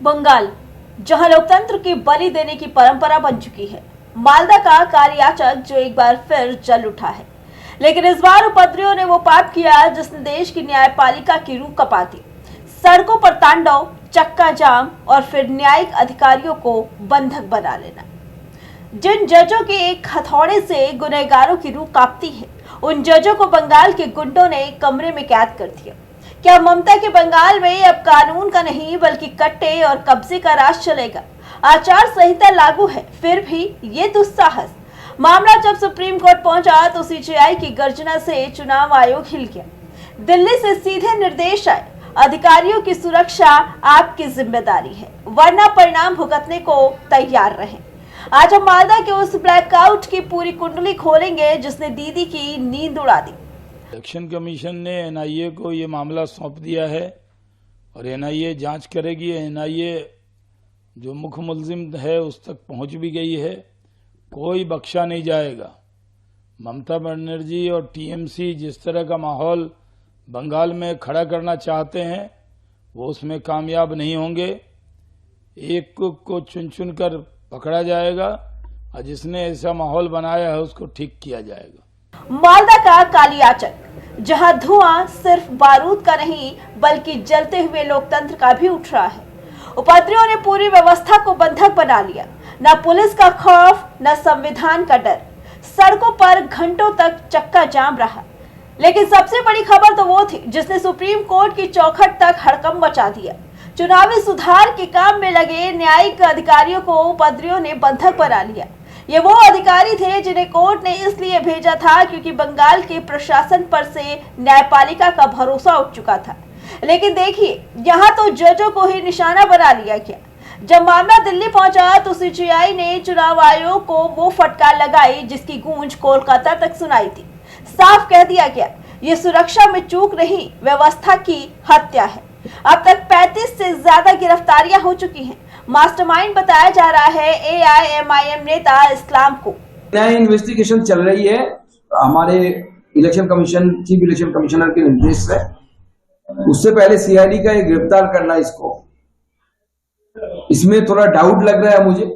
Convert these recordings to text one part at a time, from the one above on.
बंगाल, जहां लोकतंत्र की बलि देने की परंपरा बन चुकी है। मालदा का कालियाचक जो एक बार फिर जल उठा है, लेकिन इस बार उपद्रवियों ने वो पाप किया जिसने देश की न्यायपालिका की रूह कपा दी। सड़कों पर तांडव, चक्का जाम और फिर न्यायिक अधिकारियों को बंधक बना लेना। जिन जजों के एक हथौड़े से गुनहगारों की रूह कांपती है, उन जजों को बंगाल के गुंडों ने कमरे में कैद कर दिया। क्या ममता के बंगाल में अब कानून का नहीं बल्कि कट्टे और कब्जे का राज चलेगा? आचार संहिता लागू है, फिर भी ये दुस्साहस। मामला जब सुप्रीम कोर्ट पहुंचा तो सीजेआई की गर्जना से चुनाव आयोग हिल गया। दिल्ली से सीधे निर्देश आए, अधिकारियों की सुरक्षा आपकी जिम्मेदारी है, वरना परिणाम भुगतने को तैयार रहें। आज हम मालदा के उस ब्लैकआउट की पूरी कुंडली खोलेंगे जिसने दीदी की नींद उड़ा दी। इलेक्शन कमीशन ने एनआईए को ये मामला सौंप दिया है और एनआईए जांच करेगी। एनआईए जो मुख्य मुलजिम है उस तक पहुंच भी गई है, कोई बख्शा नहीं जाएगा। ममता बनर्जी और टीएमसी जिस तरह का माहौल बंगाल में खड़ा करना चाहते हैं वो उसमें कामयाब नहीं होंगे। एक को चुन चुन कर पकड़ा जाएगा और जिसने ऐसा माहौल बनाया है उसको ठीक किया जाएगा। मालदा का कालियाचक, जहां धुआं सिर्फ बारूद का नहीं बल्कि जलते हुए लोकतंत्र का भी उठ रहा है। उपद्रवियों ने पूरी व्यवस्था को बंधक बना लिया। न पुलिस का खौफ, न संविधान का डर। सड़कों पर घंटों तक चक्का जाम रहा। लेकिन सबसे बड़ी खबर तो वो थी जिसने सुप्रीम कोर्ट की चौखट तक हड़कंप मचा दिया। चुनावी सुधार के काम में लगे न्यायिक अधिकारियों को उपद्रवियों ने बंधक बना लिया। ये वो अधिकारी थे जिन्हें कोर्ट ने इसलिए भेजा था क्योंकि बंगाल के प्रशासन पर से न्यायपालिका का भरोसा उठ चुका था। लेकिन देखिए, यहाँ तो जजों को ही निशाना बना लिया गया। जब मामला दिल्ली पहुंचा तो सीजेआई ने चुनाव आयोग को वो फटकार लगाई जिसकी गूंज कोलकाता तक सुनाई थी। साफ कह दिया गया, ये सुरक्षा में चूक नहीं, व्यवस्था की हत्या है। अब तक 35 से ज्यादा गिरफ्तारियां हो चुकी हैं। मास्टरमाइंड बताया जा रहा है एआईएमआईएम नेता इस्लाम को। नया इन्वेस्टिगेशन चल रही है हमारे election commission, chief election commissioner के निर्देश से। उससे पहले सीआईडी का एक गिरफ्तार करना, इसमें थोड़ा डाउट लग रहा है मुझे।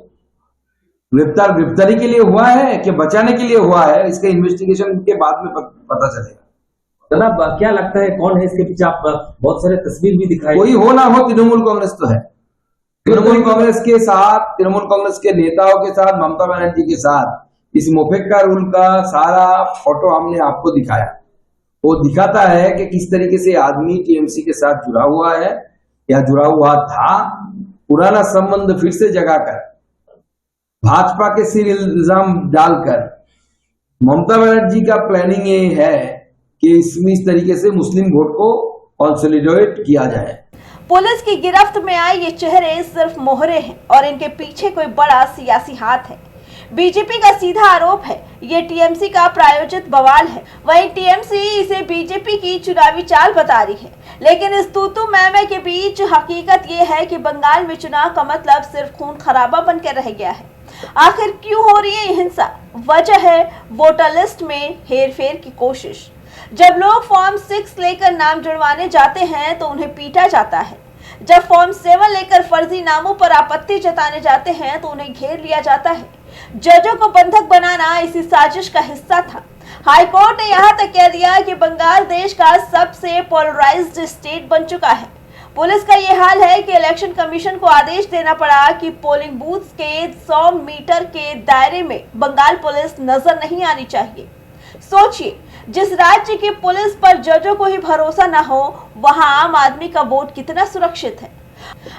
गिरफ्तारी के लिए हुआ है कि बचाने के लिए हुआ है, इसका इन्वेस्टिगेशन के बाद में पता चलेगा। जनाब, क्या लगता है कौन है इसके पीछे? आप बहुत सारे तस्वीर भी दिखाई। कोई हो ना हो, तृणमूल कांग्रेस तो है। तृणमूल कांग्रेस के साथ, तृणमूल कांग्रेस के नेताओं के साथ, ममता बनर्जी के साथ इस मोफेक्का रूल का सारा फोटो हमने आपको दिखाया। वो दिखाता है कि किस तरीके से आदमी टीएमसी के साथ जुड़ा हुआ है या जुड़ा हुआ था। पुराना संबंध फिर से जगाकर, भाजपा के सिर इल्जाम डालकर, ममता बनर्जी का प्लानिंग ये है कि इसमें इस तरीके से मुस्लिम वोट को कंसोलिडेट किया जाए। पुलिस की गिरफ्त में आए ये चेहरे सिर्फ मोहरे हैं और इनके पीछे कोई बड़ा सियासी हाथ है। बीजेपी का सीधा आरोप है ये टीएमसी का प्रायोजित बवाल है। वहीं टीएमसी इसे बीजेपी की चुनावी चाल बता रही है। लेकिन इस तूतू मैमे के बीच हकीकत ये है कि बंगाल में चुनाव का मतलब सिर्फ खून खराबा बनकर रह गया है। आखिर क्यों हो रही है हिंसा? वजह है वोटर लिस्ट में हेरफेर की कोशिश। जब लोग फॉर्म 6 लेकर नाम जुड़वाने जाते हैं तो उन्हें पीटा जाता है। जब फॉर्म 7 लेकर फर्जी नामों पर आपत्ति जताने जाते हैं तो उन्हें घेर लिया जाता है। जजों को बंधक बनाना इसी साजिश का हिस्सा था। हाईकोर्ट ने यहाँ तक कह दिया कि बंगाल देश का सबसे पोलराइज्ड स्टेट बन चुका है। पुलिस का ये हाल है कि इलेक्शन कमीशन को आदेश देना पड़ा कि पोलिंग बूथ के 100 मीटर के दायरे में बंगाल पुलिस नजर नहीं आनी चाहिए। सोचिए, जिस राज्य की पुलिस पर जजों को ही भरोसा न हो, वहां आम आदमी का वोट कितना सुरक्षित है।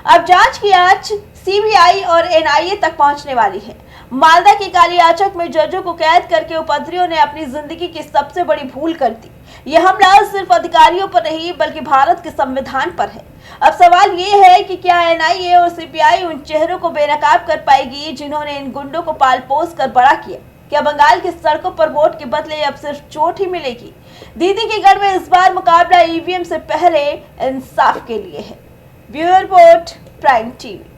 अब जांच की आंच सीबीआई और एनआईए तक पहुंचने वाली है। मालदा के कालियाचक में जजों को कैद करके उपद्रवियों ने अपनी जिंदगी की सबसे बड़ी भूल कर दी। यह हमला सिर्फ अधिकारियों पर नहीं बल्कि भारत के संविधान पर है। अब सवाल ये है कि क्या एनआईए और सीबीआई उन चेहरों को बेनकाब कर पाएगी जिन्होंने इन गुंडों को पाल पोस कर बड़ा किया? क्या बंगाल की सड़कों पर वोट के बदले अब सिर्फ चोट ही मिलेगी? दीदी के गढ़ में इस बार मुकाबला ईवीएम से पहले इंसाफ के लिए है। Bureau report, prime TV.